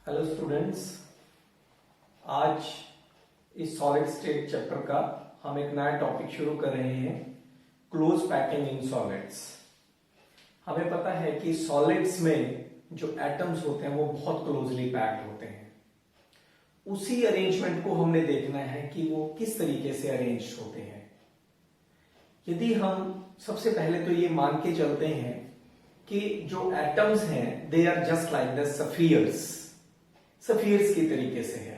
Hello students, आज इस solid state chapter का हम एक नया टॉपिक शुरू कर रहे हैं, क्लोज पैकिंग इन सॉलिड्स। हमें पता है कि सॉलिड्स में जो एटम्स होते हैं वो बहुत क्लोजली पैक्ड होते हैं। उसी अरेंजमेंट को हमने देखना है कि वो किस तरीके से अरेंज होते हैं। यदि हम सबसे पहले तो ये मान के चलते हैं कि जो एटम्स हैं they are just like the spheres की तरीके से है,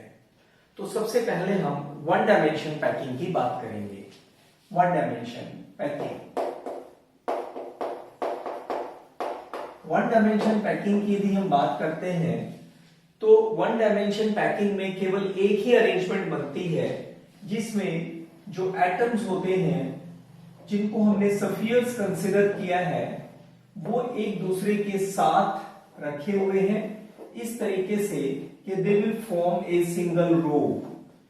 तो सबसे पहले हम वन डायमेंशन पैकिंग की बात करेंगे। वन डायमेंशन पैकिंग की यदि हम बात करते हैं तो वन डायमेंशन पैकिंग में केवल एक ही अरेंजमेंट बनती है जिसमें जो एटम्स होते हैं जिनको हमने सफियर्स कंसिडर किया है वो एक दूसरे के साथ रखे हुए हैं इस तरीके से कि they will form a single row.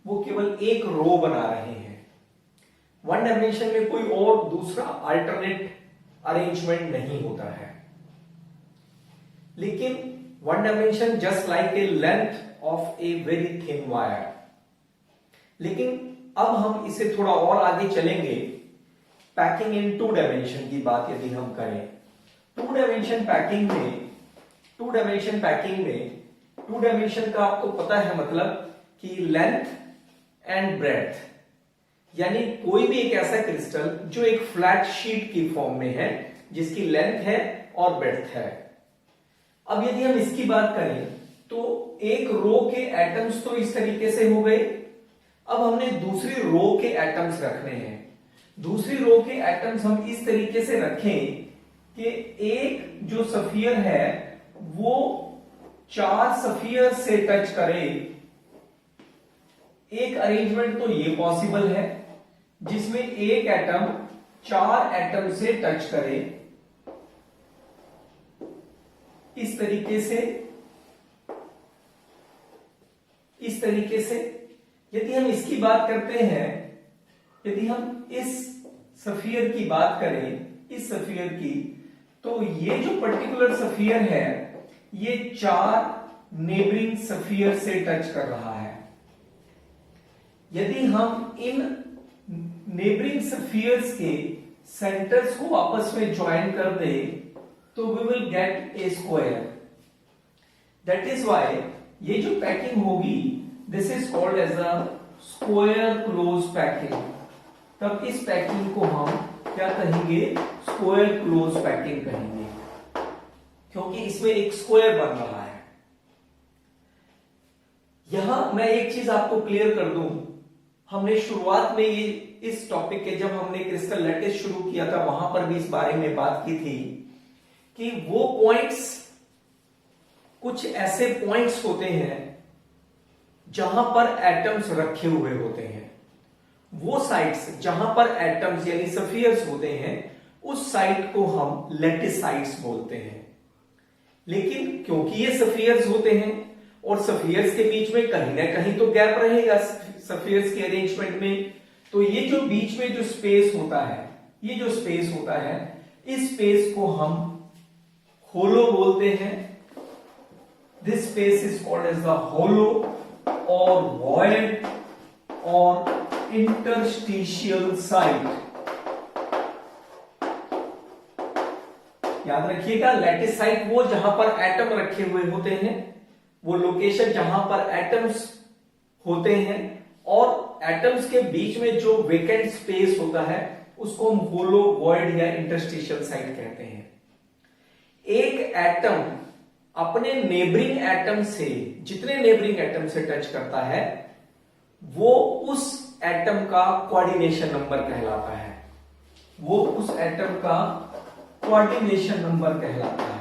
वो केवल एक रो बना रहे हैं। वन डायमेंशन में कोई और दूसरा अल्टरनेट अरेंजमेंट नहीं होता है। लेकिन one dimension just like a length of a very thin wire. लेकिन अब हम इसे थोड़ा और आगे चलेंगे। पैकिंग इन टू डायमेंशन की बात यदि हम करें, टू डायमेंशन का आपको पता है मतलब कि लेंथ एंड ब्रेड्थ, यानी कोई भी एक ऐसा क्रिस्टल जो एक फ्लैट शीट की फॉर्म में है जिसकी लेंथ है और ब्रेड्थ है। अब यदि हम इसकी बात करें तो एक रो के एटम्स तो इस तरीके से हो गए। अब हमने दूसरी रो के एटम्स रखने हैं। दूसरी रो के एटम्स हम इस तरीके से रखें कि एक जो सफियर है वो चार सफियर से टच करे। एक अरेंजमेंट तो ये पॉसिबल है जिसमें एक एटम चार एटम से टच करे इस तरीके से। यदि हम इसकी बात करते हैं, यदि हम इस सफियर की बात करें, इस सफियर की, तो ये जो पर्टिकुलर सफियर है ये चार नेबरिंग सफियर से टच कर रहा है। यदि हम इन नेबरिंग सफियर्स के सेंटर्स को आपस में ज्वाइन कर दे तो we will get a square. That is why ये जो पैकिंग होगी this is called as a square close packing. तब इस पैकिंग को हम क्या कहेंगे? स्क्वायर क्लोज पैकिंग कहेंगे, क्योंकि इसमें एक स्क्वायर बन रहा है। यहां मैं एक चीज आपको क्लियर कर दूं, हमने शुरुआत में ये इस टॉपिक के जब हमने क्रिस्टल लैटिस शुरू किया था वहां पर भी इस बारे में बात की थी कि वो पॉइंट्स, कुछ ऐसे पॉइंट्स होते हैं जहां पर एटम्स रखे हुए होते हैं। वो साइट्स जहां पर एटम्स यानी सफियर्स होते हैं उस साइट को हम लैटिस साइट्स बोलते हैं। लेकिन क्योंकि ये सफियर्स होते हैं और सफियर्स के बीच में कहीं ना कहीं तो गैप रहेगा सफियर्स के अरेंजमेंट में, तो ये जो बीच में जो स्पेस होता है, ये जो स्पेस होता है, इस स्पेस को हम होलो बोलते हैं। This space is called as the hollow और वॉइड और इंटरस्टिशियल साइट। याद रखिएगा, लैटिस साइट वो जहां पर एटम रखे हुए होते हैं, वो लोकेशन जहां पर एटम्स होते हैं और एटम्स के बीच में जो वेकेंट स्पेस होता है उसको हम होलो, वॉइड या इंटरस्टिशियल साइट कहते हैं। एक एटम अपने नेबरिंग एटम से, जितने नेबरिंग एटम से टच करता है वो उस एटम का कोऑर्डिनेशन नंबर कहलाता है। वो उस एटम का कोऑर्डिनेशन नंबर कहलाता है।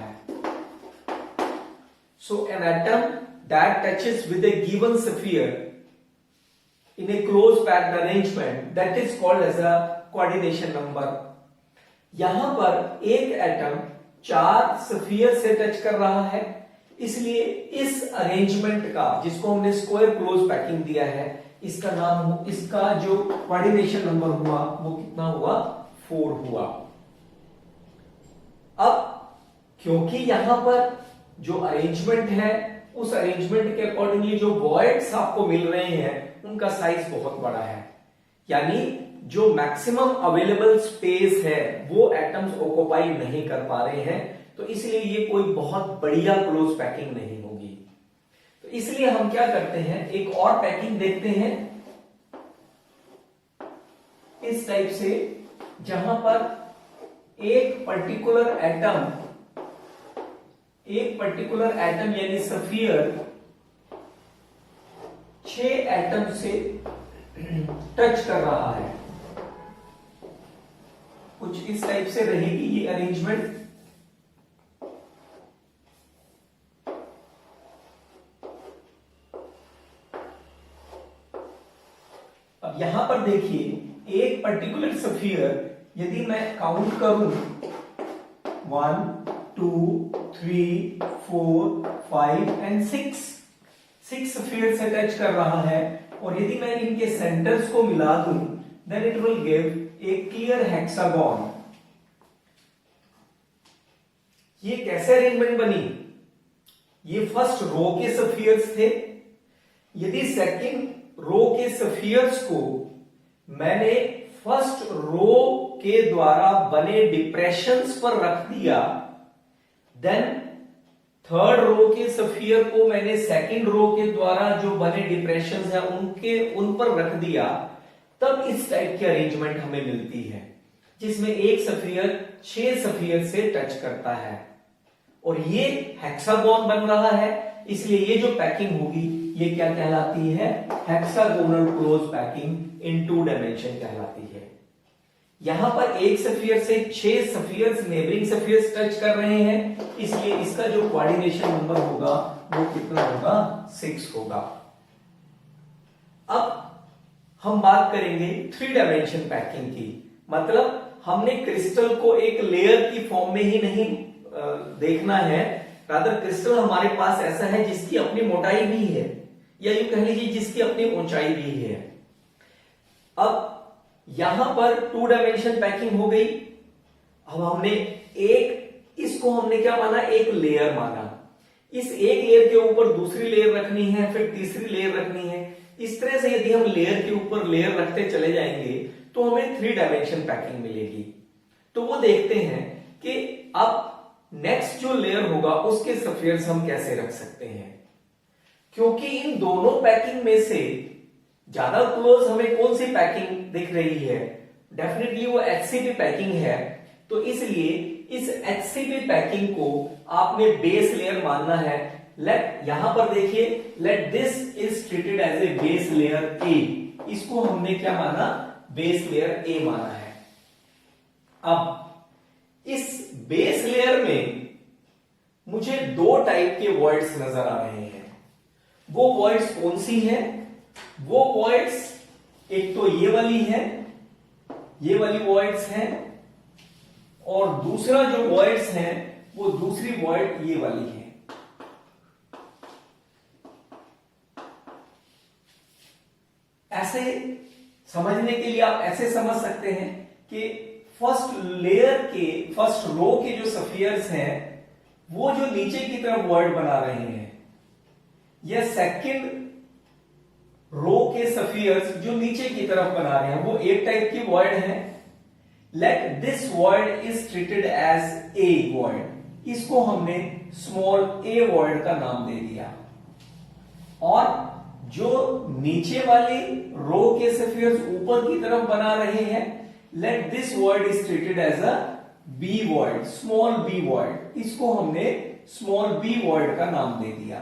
So an atom that touches with a given sphere in a close packed arrangement that is called as a coordination number। यहां पर एक एटम चार स्फीयर से टच कर रहा है, इसलिए इस अरेंजमेंट का, जिसको हमने स्क्वायर क्लोज पैकिंग दिया है, इसका नाम, इसका जो कोऑर्डिनेशन नंबर हुआ वो कितना हुआ? 4 हुआ। अब क्योंकि यहां पर जो अरेंजमेंट है उस अरेंजमेंट के अकॉर्डिंगली जो वॉइड्स आपको मिल रहे हैं उनका साइज बहुत बड़ा है, यानी जो मैक्सिमम अवेलेबल स्पेस है वो एटम्स ऑक्युपाई नहीं कर पा रहे हैं, तो इसलिए ये कोई बहुत बढ़िया क्लोज पैकिंग नहीं होगी। तो इसलिए हम क्या करते हैं, एक और पैकिंग देखते हैं इस टाइप से, जहां पर एक पर्टिकुलर एटम यानी सफियर 6 एटम से टच कर रहा है। कुछ इस टाइप से रहेगी ये अरेंजमेंट। अब यहां पर देखिए, एक पर्टिकुलर सफियर यदि मैं काउंट करूं 1 2 3 4 5 एंड 6 सफियर से टच कर रहा है, और यदि मैं इनके सेंटर्स को मिला दूं, then it will give a clear hexagon. ये कैसे अरेंजमेंट बनी? ये फर्स्ट रो के सफियर्स थे। यदि सेकंड रो के सफियर्स को मैंने फर्स्ट रो के द्वारा बने डिप्रेशंस पर रख दिया, देन थर्ड रो के सफियर को मैंने सेकंड रो के द्वारा जो बने डिप्रेशंस हैं उन पर रख दिया, तब इस टाइप की अरेंजमेंट हमें मिलती है, जिसमें एक सफियर 6 सफियर से टच करता है, और ये हेक्सागोन बन रहा है। इसलिए ये जो पैकिंग होगी ये क्या कहलाती है? हेक्सागोनल क्लोज पैकिंग इन 2 डायमेंशन कहलाती है। यहां पर एक सफियर से 6 सफियर्स नेबरिंग सफियर्स टच कर रहे हैं, इसलिए इसका जो कोऑर्डिनेशन नंबर होगा वो कितना होगा? 6 होगा। अब हम बात करेंगे 3 डायमेंशन पैकिंग की। मतलब हमने क्रिस्टल को एक लेयर की फॉर्म में ही नहीं देखना है, रादर क्रिस्टल हमारे पास ऐसा है जिसकी अपनी मोटाई भी है, या यूं कह लीजिए जिसकी अपनी ऊंचाई भी है। अब यहां पर 2 डायमेंशन पैकिंग हो गई। अब हमने इसको हमने क्या माना? एक लेयर माना। इस एक लेयर के ऊपर दूसरी लेयर रखनी है, फिर तीसरी लेयर रखनी है। इस तरह से यदि हम लेयर के ऊपर लेयर रखते चले जाएंगे तो हमें 3 डायमेंशन पैकिंग मिलेगी। तो वो देखते हैं कि अब नेक्स्ट जो लेयर होगा उसके सफियर्स हम कैसे रख सकते हैं, क्योंकि इन दोनों पैकिंग में से ज्यादा क्लोज हमें कौन सी पैकिंग दिख रही है? डेफिनेटली वो एचसीपी पैकिंग है। तो इसलिए इस एचसीपी पैकिंग को आपने बेस लेयर मानना है। यहां पर देखिए, let this is treated as a base layer A. इसको हमने क्या माना? बेस लेयर ए माना है। अब इस बेस लेयर में मुझे 2 टाइप के वॉइड्स नजर आ रहे हैं। वो वॉइड्स कौन सी हैं? वो वॉइड्स एक तो ये वाली है, ये वाली वॉइड्स हैं, और दूसरा जो वॉइड्स हैं वो दूसरी वॉइड ये वाली है। ऐसे समझने के लिए आप ऐसे समझ सकते हैं कि फर्स्ट रो के जो सफियर्स हैं वो जो नीचे की तरफ वर्ड बना रहे हैं, या सेकंड रो के सफियर्स जो नीचे की तरफ बना रहे हैं वो एक टाइप की वर्ड है। Let this word is treated as a word. इसको हमने स्मॉल ए वर्ड का नाम दे दिया। और जो नीचे वाली रो के सफियर्स ऊपर की तरफ बना रहे हैं, let this word is treated as a B word, small B word. इसको हमने स्मॉल बी वर्ड का नाम दे दिया।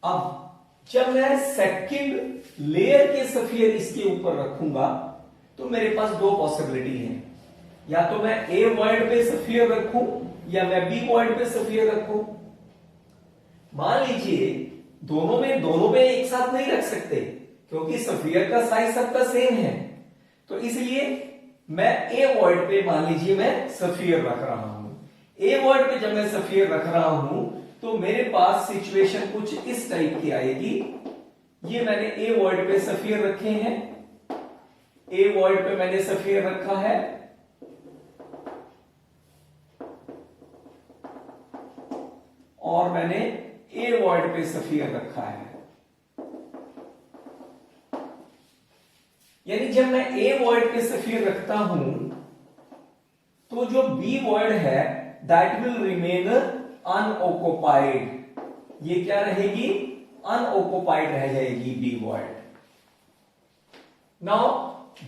अब जब मैं सेकंड लेयर के सफियर इसके ऊपर रखूंगा तो मेरे पास 2 पॉसिबिलिटी है, या तो मैं ए वर्ड पे सफियर रखूं या मैं बी वर्ड पे सफियर रखूं। मान लीजिए दोनों पे एक साथ नहीं रख सकते, क्योंकि सफियर का साइज सबका सेम है। तो इसलिए मैं ए वर्ड पे मान लीजिए मैं सफियर रख रहा हूं। ए वर्ड पे जब मैं सफियर रख रहा हूं तो मेरे पास सिचुएशन कुछ इस टाइप की आएगी। ये मैंने ए वर्ड पे सफियर रखे हैं, ए वर्ड पे मैंने सफियर रखा है, और मैंने ए वॉइड पे सफियर रखा है। यानी जब मैं ए वॉइड पे सफियर रखता हूं तो जो बी वॉइड है दैट विल रिमेन अनऑक्युपाइड। ये क्या रहेगी? अनऑक्युपाइड रह जाएगी B void. Now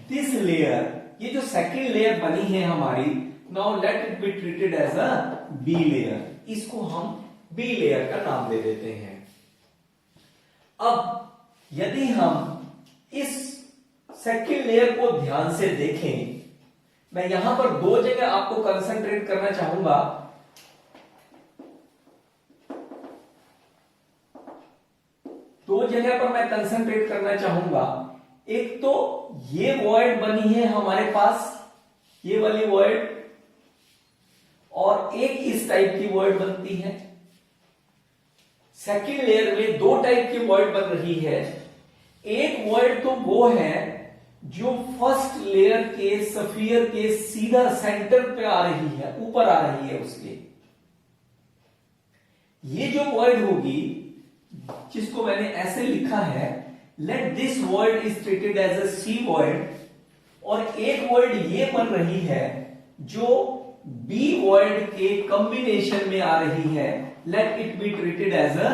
this layer, ये जो सेकेंड लेयर बनी है हमारी, now let it be treated as a B layer. इसको हम बी लेयर का नाम दे देते हैं। अब यदि हम इस सेकेंड लेयर को ध्यान से देखें, मैं यहां पर दो जगह आपको कंसंट्रेट करना चाहूंगा। दो जगह पर मैं कंसंट्रेट करना चाहूंगा। एक तो ये वॉइड बनी है हमारे पास, ये वाली वॉइड, और एक इस टाइप की वॉइड बनती है। सेकेंड लेयर में दो टाइप की वॉइड बन रही है। एक वॉइड तो वो है जो फर्स्ट लेयर के सफियर के सीधा सेंटर पे आ रही है, ऊपर आ रही है उसके। ये जो वॉइड होगी, जिसको मैंने ऐसे लिखा है, let this void is treated as a C void, और एक वॉइड ये बन रही है जो बी वॉइड के कॉम्बिनेशन में आ रही है, let it be treated as a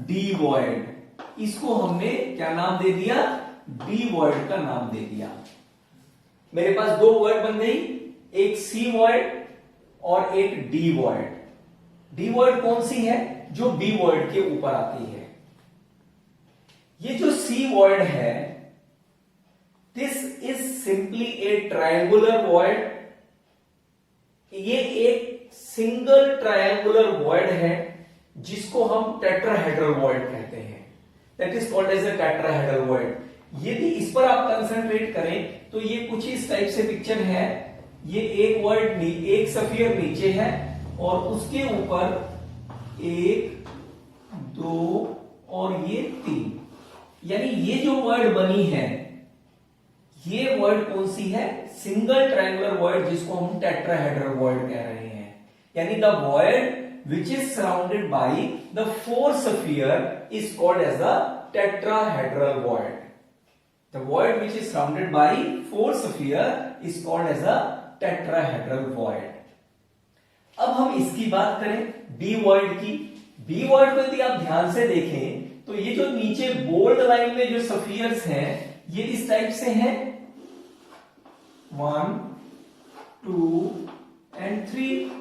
D void. इसको हमने क्या नाम दे दिया? डी वॉइड का नाम दे दिया। मेरे पास दो वॉइड बन गई, एक सी वॉइड और एक डी वॉइड। डी वॉइड कौन सी है? जो बी वॉइड के ऊपर आती है। ये जो सी वॉइड है, this is simply A triangular void. ये एक सिंगल ट्रायंगुलर वॉइड है जिसको हम टेट्राहेड्रल वॉइड कहते हैं। That is called as a tetrahedral void. यदि इस पर आप कंसंट्रेट करें तो ये कुछ इस टाइप से पिक्चर है। ये एक वॉइड, एक सफियर नीचे है और उसके ऊपर एक, दो और ये तीन। यानी ये जो वॉइड बनी है, ये वॉइड कौन सी है? सिंगल ट्रायंगुलर वॉइड, जिसको हम टेट्राहेड्रल वॉइड कह रहे हैं। यानी the void which is surrounded by the four sphere is called as the tetrahedral void. The void which is surrounded by four sphere is called as a tetrahedral void. अब हम इसकी बात करें be void की। Be void को यदि आप ध्यान से देखें तो ये जो नीचे बोल्ड लाइन में जो स्फीयर्स हैं, ये इस टाइप से हैं, 1, 2 and 3।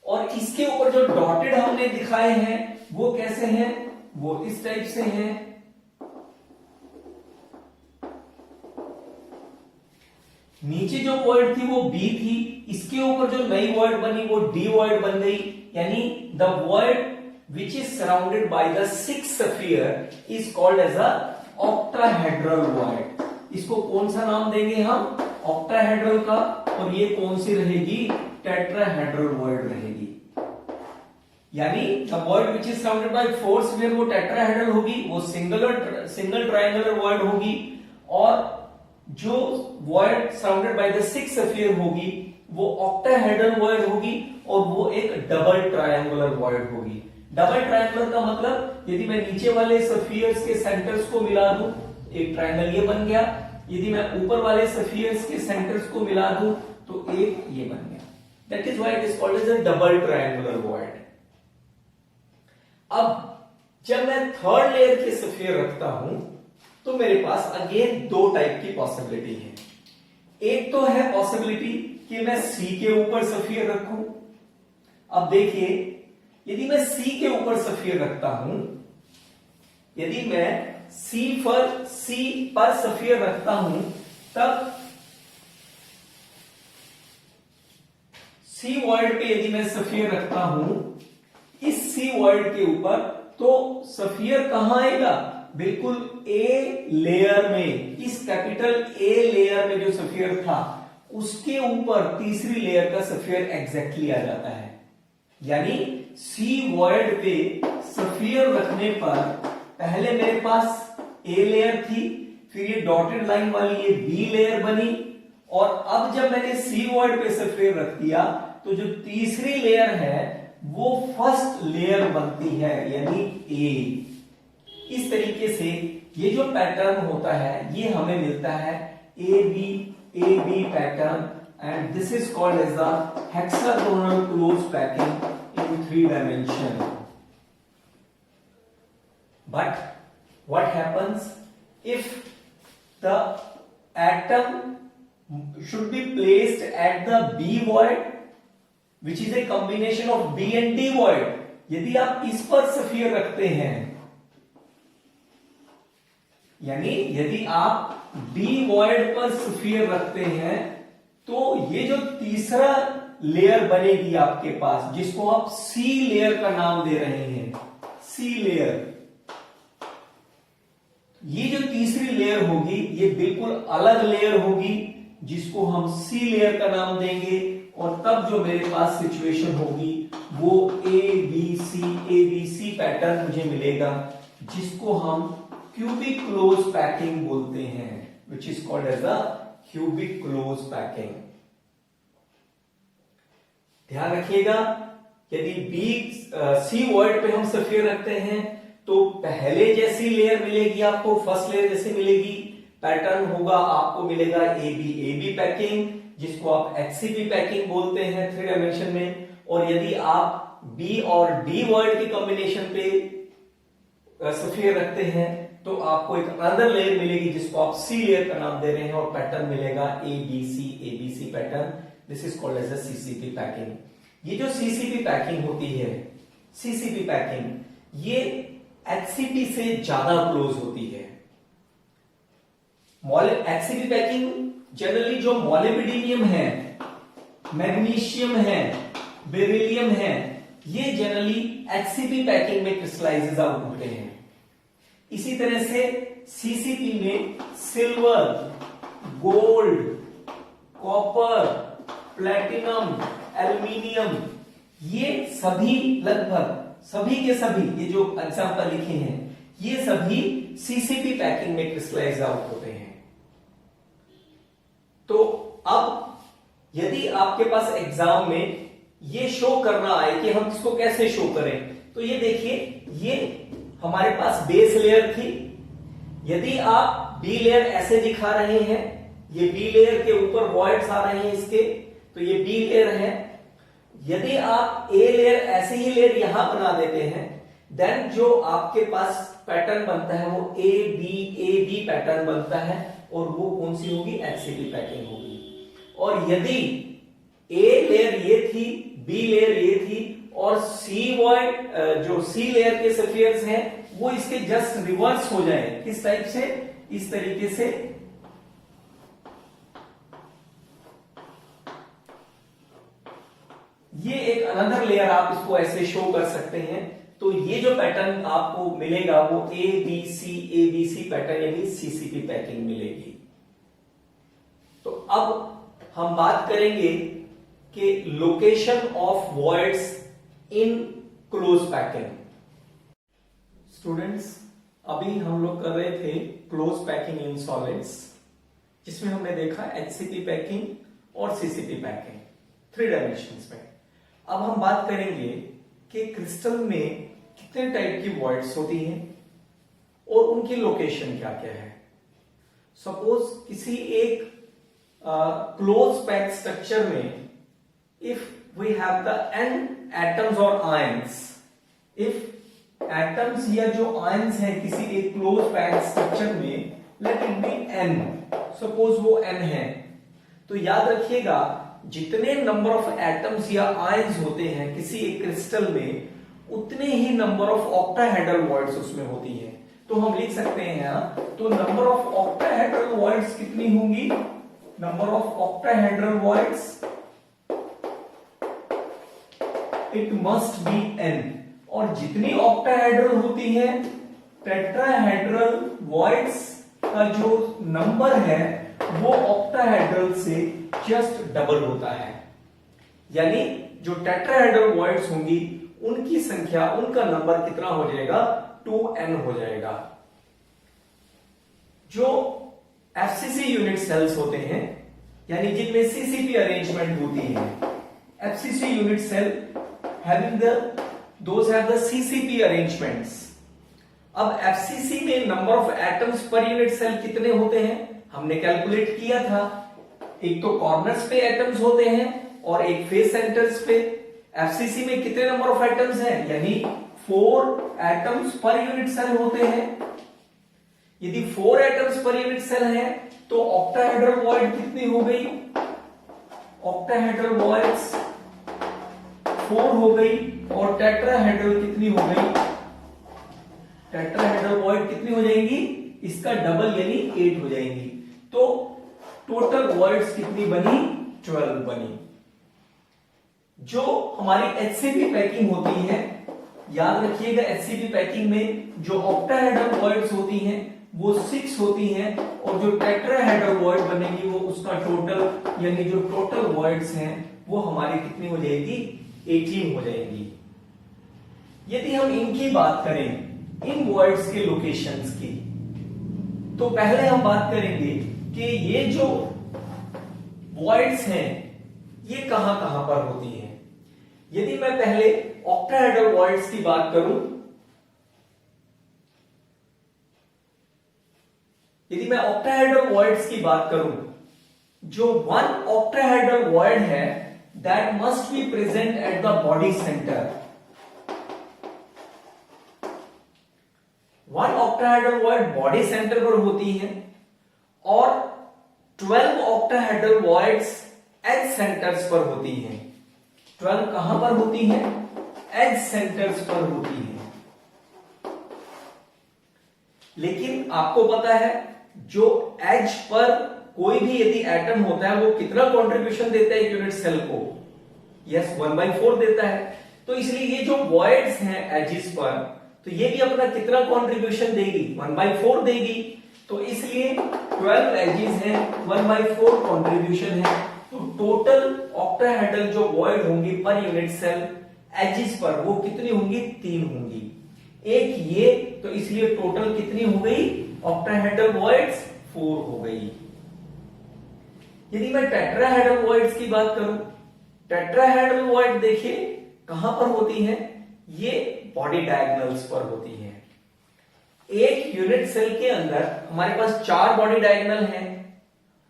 और इसके ऊपर जो डॉटेड हमने दिखाए हैं वो कैसे हैं? वो इस टाइप से हैं। नीचे जो वॉइड थी वो बी थी, इसके ऊपर जो नई वॉइड बनी वो डी वॉइड बन गई। यानी the void which is surrounded by the 6 sphere is called as a octahedral void. इसको कौन सा नाम देंगे हम? ऑक्टाहेड्रल का। और ये कौन सी रहेगी? टेट्राहेड्रल वॉइड रहेगी। यानी the void which is surrounded bye 4 sphere वो टेट्राहेड्रल होगी, वो सिंगल ट्रायंगुलर वॉइड होगी। और जो void surrounded by the 6 sphere होगी वो ऑक्टाहेड्रल वॉइड होगी, और वो एक डबल ट्रायंगुलर वॉइड होगी। डबल ट्रायंगुलर का मतलब, यदि मैं नीचे वाले स्फीयर्स के सेंटर्स को मिला दूं, एक ट्रायंगल ये बन गया। यदि मैं ऊपर वाले स्फीयर्स के सेंटर्स को मिला दूं तो एक ये बन गया। That is why it is called as a double triangular void. अब जब मैं थर्ड लेयर के स्फीयर रखता हूं तो मेरे पास अगेन दो टाइप की पॉसिबिलिटी है। एक तो है पॉसिबिलिटी कि मैं सी के ऊपर स्फीयर रखूं। अब देखिए, यदि मैं सी के ऊपर स्फीयर रखता हूं, यदि मैं सी पर स्फीयर रखता हूं, तब सी वॉइड पे यदि मैं स्फीयर रखता हूं इस सी वॉइड के ऊपर, तो स्फीयर कहां आएगा? बिल्कुल ए लेयर में, इस कैपिटल ए लेयर में जो स्फीयर था उसके ऊपर तीसरी लेयर का स्फीयर एग्जैक्टली आ जाता है। यानी सी वॉइड पे स्फीयर रखने पर पहले मेरे पास ए लेयर थी, फिर ये डॉटेड लाइन वाली ये बी लेयर बनी, और अब जब मैंने सी वॉइड पे स्फीयर रख दिया तो जो तीसरी लेयर है वो फर्स्ट लेयर बनती है, यानी ए। इस तरीके से ये जो पैटर्न होता है ये हमें मिलता है A B pattern, and this is called as the hexagonal close packing in 3 dimension. But what happens if the atom should be placed at the B void, which is a combination of B and D void? यदि आप इस पर sphere रखते हैं, यानी यदि आप B void पर स्फीयर रखते हैं, तो ये जो तीसरा लेयर बनेगी आपके पास, जिसको आप C लेयर का नाम दे रहे हैं, C लेयर, ये जो तीसरी लेयर होगी ये बिल्कुल अलग लेयर होगी, जिसको हम सी लेयर का नाम देंगे। और तब जो मेरे पास सिचुएशन होगी वो ए बी सी पैटर्न मुझे मिलेगा, जिसको हम क्यूबिक क्लोज पैकिंग बोलते हैं, which is called as the cubic close packing. ध्यान रखिएगा, यदि बी सी वॉइड पे हम सफियर रखते हैं तो पहले जैसी लेयर मिलेगी आपको, फर्स्ट लेयर जैसी मिलेगी, पैटर्न होगा आपको मिलेगा ए बी पैकिंग, जिसको आप एचसीपी पैकिंग बोलते हैं 3 डायमेंशन में। और यदि आप बी और डी वॉइड के कॉम्बिनेशन पे सफियर रखते हैं तो आपको एक अदर लेयर मिलेगी, जिसको आप सी लेयर का नाम दे रहे हैं, और पैटर्न मिलेगा A B C pattern. This is called as a CCP packing. ये जो सीसीपी पैकिंग होती है, सीसीपी पैकिंग, ये एचसीपी से ज्यादा क्लोज होती है। एचसीपी पैकिंग जनरली जो मोलिब्डेनियम है, मैग्नीशियम है, बेरिलियम है, ये जनरली एचसीपी पैकिंग में क्रिस्टलाइजेज आउट होते हैं। इसी तरह से सीसीपी में silver, gold, copper, platinum, aluminium, ये सभी लगभग सभी के सभी, ये जो एग्जाम्पल लिखे हैं, ये सभी सीसीपी पैकिंग में क्रिस्टलाइज आउट होते हैं। तो अब यदि आपके पास एग्जाम में ये शो करना आए कि हम इसको कैसे शो करें, तो ये देखिए, ये हमारे पास बेस लेयर थी। यदि आप बी लेयर ऐसे दिखा रहे हैं, ये बी लेयर के ऊपर वॉइड्स आ रहे हैं इसके, तो ये बी लेयर है। यदि आप ए लेयर ऐसे ही लेयर यहां बना देते हैं, देन जो आपके पास पैटर्न बनता है वो ए बी पैटर्न बनता है, और वो कौन सी होगी, एचसीपी पैकिंग होगी। और यदि ए लेयर ये थी, बी लेयर ये थी, और सी वॉइड जो सी लेयर के सफियर्स हैं वो इसके जस्ट रिवर्स हो जाए, किस टाइप से, इस तरीके से, ये एक अनदर लेयर आप इसको ऐसे शो कर सकते हैं। तो ये जो पैटर्न आपको मिलेगा वो ए बी सी पैटर्न, यानी सीसीपी पैकिंग मिलेगी। तो अब हम बात करेंगे कि location of voids in close packing. Students, अभी हम लोग कर रहे थे क्लोज पैकिंग इन सॉलिड्स, जिसमें हमने देखा एचसीपी पैकिंग और सीसीपी पैकिंग 3 डायमेंशंस में। अब हम बात करेंगे कि क्रिस्टल में कितने टाइप की वॉइड्स होती हैं और उनकी लोकेशन क्या क्या है। सपोज किसी एक क्लोज पैक स्ट्रक्चर में if we have the n atoms और आयंस, इफ एटम्स या जो आयंस हैं किसी एक क्लोज पैक स्ट्रक्चर में, let it be n, suppose वो n है, तो याद रखिएगा जितने नंबर ऑफ एटम्स या आयंस होते हैं किसी एक क्रिस्टल में, उतने ही नंबर ऑफ ऑक्टाहेड्रल वॉइड्स उसमें होती है। तो हम लिख सकते हैं, तो नंबर ऑफ ऑक्टाहेड्रल वॉइड्स कितनी होंगी, number of octahedral voids, it must be n। और जितनी ऑक्टाहेड्रल होती है, टेट्राहेड्रल वॉइड्स का जो नंबर है वो ऑक्टाहेड्रल से जस्ट डबल होता है। यानी जो टेट्राहेड्रल वॉइड्स होंगी उनकी संख्या, उनका नंबर कितना हो जाएगा, 2n हो जाएगा। जो एफसीसी यूनिट सेल्स होते हैं, यानी जिनमें सीसीपी अरेंजमेंट होती है, FCC unit cell having those have the CCP arrangements. अब FCC में number of atoms per unit cell कितने होते हैं हमने कैलकुलेट किया था। एक तो कॉर्नर्स पे एटम्स होते हैं और एक फेस सेंटर्स पे। FCC में कितने नंबर ऑफ एटम्स हैं, यानी 4 एटम्स पर यूनिट सेल होते हैं। यदि 4 एटम्स पर यूनिट सेल है तो ऑक्टाहेड्रल वॉइड कितनी हो गई, ऑक्टाहेड्रल वॉइड्स 4 हो गई और टेट्राहेड्रल कितनी हो गई, टेट्राहेड्रल वॉइड कितनी हो जाएंगी, इसका डबल यानी 8 हो जाएंगी। तो टोटल वॉइड्स कितनी बनी, 12 बनी। जो हमारी HCP पैकिंग होती है, याद रखिएगा HCP पैकिंग में जो ऑक्टाहेड्रल वॉइड्स होती हैं वो 6 होती हैं और जो टेट्राहेड्रल वॉइड बनेगी वो उसका टोटल यानी जो टोटल वॉइड्स हैं वो हमारी कितनी हो जाएगी, 18 हो जाएगी। यदि हम इनकी बात करें, इन वॉइड्स के लोकेशंस की, तो पहले हम बात करेंगे कि ये जो वॉइड्स हैं ये कहां कहां पर होती हैं। यदि मैं पहले ऑक्टाहेड्रल वॉइड्स की बात करूं, यदि मैं ऑक्टाहेड्रल वॉइड्स की बात करूं, जो 1 ऑक्टाहेड्रल वॉइड है that must be present at the body centre. 1 octahedral void body centre पर होती है और 12 ऑक्टाहेड्रल वॉइड्स एज सेंटर्स पर होती हैं। 12 कहां पर होती हैं, एज सेंटर्स पर होती हैं। लेकिन आपको पता है जो एज पर कोई भी यदि एटम होता है वो कितना कंट्रीब्यूशन देता है यूनिट सेल को, यस 1/4 देता है। तो इसलिए ये जो वॉइड्स हैं एजिस पर, तो ये भी अपना कितना कंट्रीब्यूशन देगी, 1/4 देगी। तो इसलिए 12 एजिस हैं, 1/4 कंट्रीब्यूशन है। तो टोटल ऑक्टाहेड्रल जो वॉइड होंगी पर यूनिट सेल एजिस पर वो कितनी होंगी, 3 होंगी। एक ये, तो इसलिए टोटल कितनी हो गई, ऑक्टाहेड्रल वॉइड्स 4 हो गई। यदि मैं टेट्राहेड्रल वॉइड्स की बात करूं, टेट्राहेड्रल वॉइड देखिए कहां पर होती है, ये बॉडी डायगोनल्स पर होती है। एक यूनिट सेल के अंदर हमारे पास 4 बॉडी डायगोनल हैं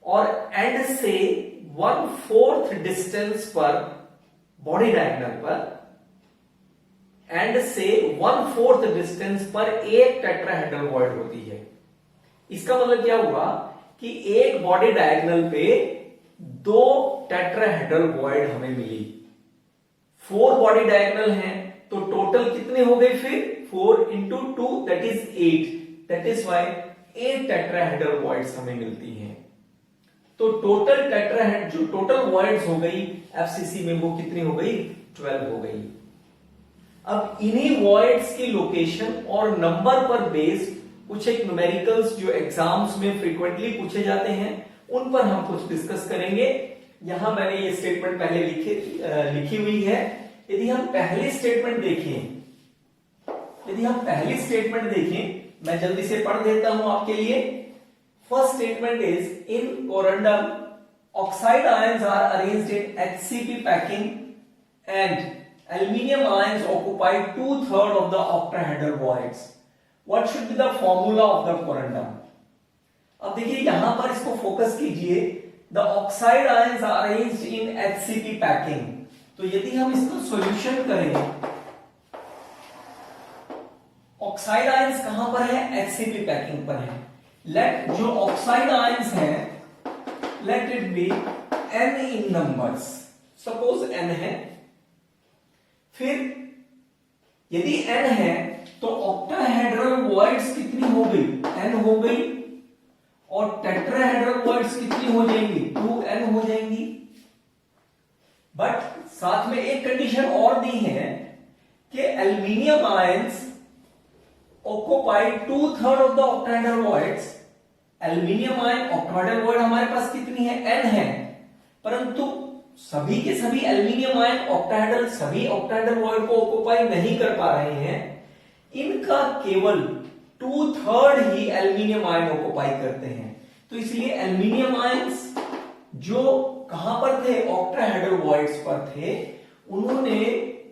और एंड से 1/4 डिस्टेंस पर बॉडी डायगोनल पर एंड से 1/4 डिस्टेंस पर एक टेट्राहेड्रल वॉइड होती है। इसका मतलब क्या हुआ कि एक बॉडी डायगोनल पे 2 टेट्राहेड्रल वॉइड हमें मिली। 4 बॉडी डायगोनल हैं तो टोटल कितने हो गए फिर, 4 into 2 that is 8, that is why 8 tetrahedral voids हमें मिलती हैं। तो टोटल टेट्राहेड जो टोटल वॉइड्स हो गई एफसीसी में वो कितनी हो गई, 12 हो गई। अब इन्हीं वॉइड्स की लोकेशन और नंबर पर बेस्ड कुछ एक न्यूमेरिकल्स जो एग्जाम्स में फ्रीक्वेंटली पूछे जाते हैं उन पर हम कुछ डिस्कस करेंगे। यहां मैंने ये स्टेटमेंट पहले लिखी हुई है। यदि हम पहली स्टेटमेंट देखें, मैं जल्दी से पढ़ देता हूं आपके लिए। First statement is in corundum oxide ions are arranged in HCP packing and aluminium ions occupy 2/3 of the octahedral voids. What should be the formula of the corundum? अब देखिए यहां पर इसको फोकस कीजिए। The oxide ions are arranged in HCP packing. तो यदि हम इसको सॉल्यूशन करें, ऑक्साइड आयंस कहां पर है, HCP पैकिंग पर है। लेट जो ऑक्साइड आयंस हैं, late it be n in numbers. Suppose n है, फिर यदि n है तो ऑक्टाहेड्रल वॉइड्स कितनी हो गई, n हो गई, और टेट्राहेड्रल वॉइड्स कितनी हो जाएंगी, 2n हो जाएंगी। बट साथ में एक कंडीशन और दी है कि aluminium ions occupy 2/3 of the octahedral voids. Aluminium ion octahedral void हमारे पास कितनी है, n है, परंतु सभी के सभी एल्यूमिनियम आयन सभी ऑक्टाहेड्रल वॉइड को ऑक्युपाई नहीं कर पा रहे हैं। इनका केवल 2/3 ही एल्यूमिनियम आयन ऑक्युपाई करते हैं। तो इसलिए एल्यूमिनियम आयंस जो कहां पर थे, ऑक्टाहेड्रल वॉइड्स पर थे, उन्होंने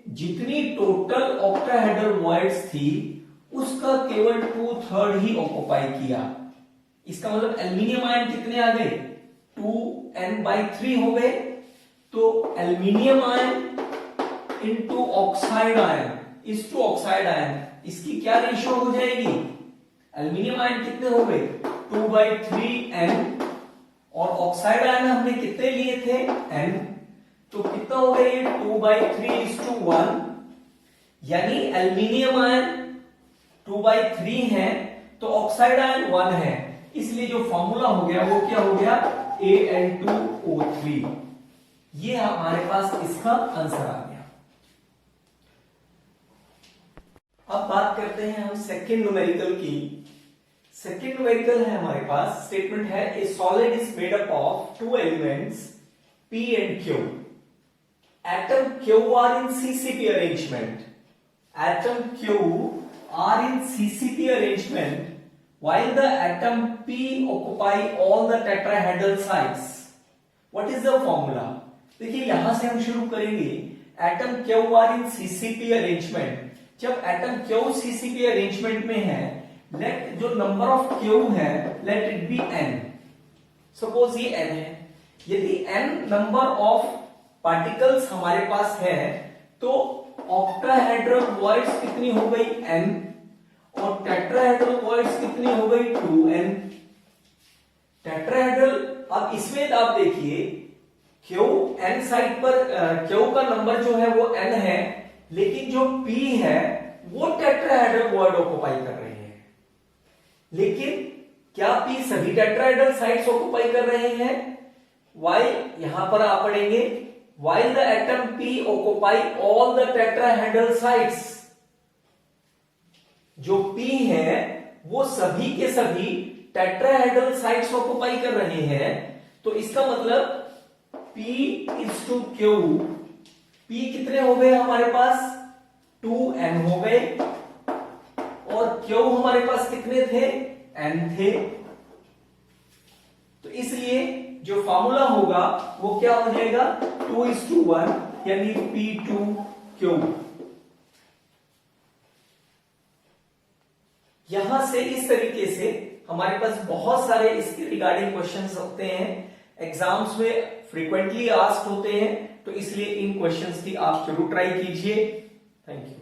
जितनी टोटल ऑक्टाहेड्रल वॉइड्स थी उसका केवल 2/3 ही ऑक्युपाई किया। इसका मतलब एल्यूमिनियम आयन कितने आ गए, 2n/3 हो गए। तो aluminium ion into oxide ion is to oxide ion, इसकी क्या रेशियो हो जाएगी, एल्यूमिनियम आयन कितने हो गए 2/3n, और ऑक्साइड आयन हमने कितने लिए थे n, तो कितना हो गया ये 2/3:1, यानी एल्यूमिनियम आयन 2/3 है तो ऑक्साइड आयन 1 है, इसलिए जो फॉर्मूला हो गया वो क्या हो गया Al2O3। ये हमारे पास इसका आंसर आ गया। अब बात करते हैं हम सेकेंड न्यूमेरिकल की। सेकेंड न्यूमेरिकल है हमारे पास, स्टेटमेंट है ए solid is made up of 2 elements P and Q. Atom Q are in CCP arrangement. Atom Q are in CCP arrangement while the atom P occupy all the tetrahedral sites. What is the formula? देखिए यहां से हम शुरू करेंगे। Atom Q are in CCP arrangement, जब atom Q CCP arrangement में है, late जो नंबर ऑफ Q है let it be n। Suppose ये n है, यदि n नंबर ऑफ पार्टिकल्स हमारे पास है तो ऑक्टाहेड्रल वॉइड्स कितनी हो गई n, और टेट्राहेड्रल वॉइड्स कितनी हो गई 2n। टेट्राहेड्रल, अब इसमें आप देखिए Q n साइड पर Q का नंबर जो है वो n है, लेकिन जो P है वो टेट्राहेड्रल वॉइड ऑक्युपाई कर रहे हैं। लेकिन क्या P सभी टेट्राहेड्रल साइड्स ऑक्युपाई कर रहे हैं? वाइल यहां पर आप पढ़ेंगे while the atom P occupy all the tetrahedral sites, जो P है वो सभी के सभी टेट्राहेड्रल साइट्स ऑक्युपाई कर रहे हैं। तो इसका मतलब P is to Q, P कितने हो गए हमारे पास 2n हो गए, और Q हमारे पास कितने थे n थे। तो इसलिए जो फॉर्मूला होगा वो क्या हो जाएगा 2:1, यानी P2Q। यहां से इस तरीके से हमारे पास बहुत सारे इसके रिगार्डिंग क्वेश्चंस होते हैं, एग्जाम्स में फ्रीक्वेंटली आस्क्ड होते हैं, तो इसलिए इन क्वेश्चंस की आप जरूर ट्राई कीजिए। Thank you.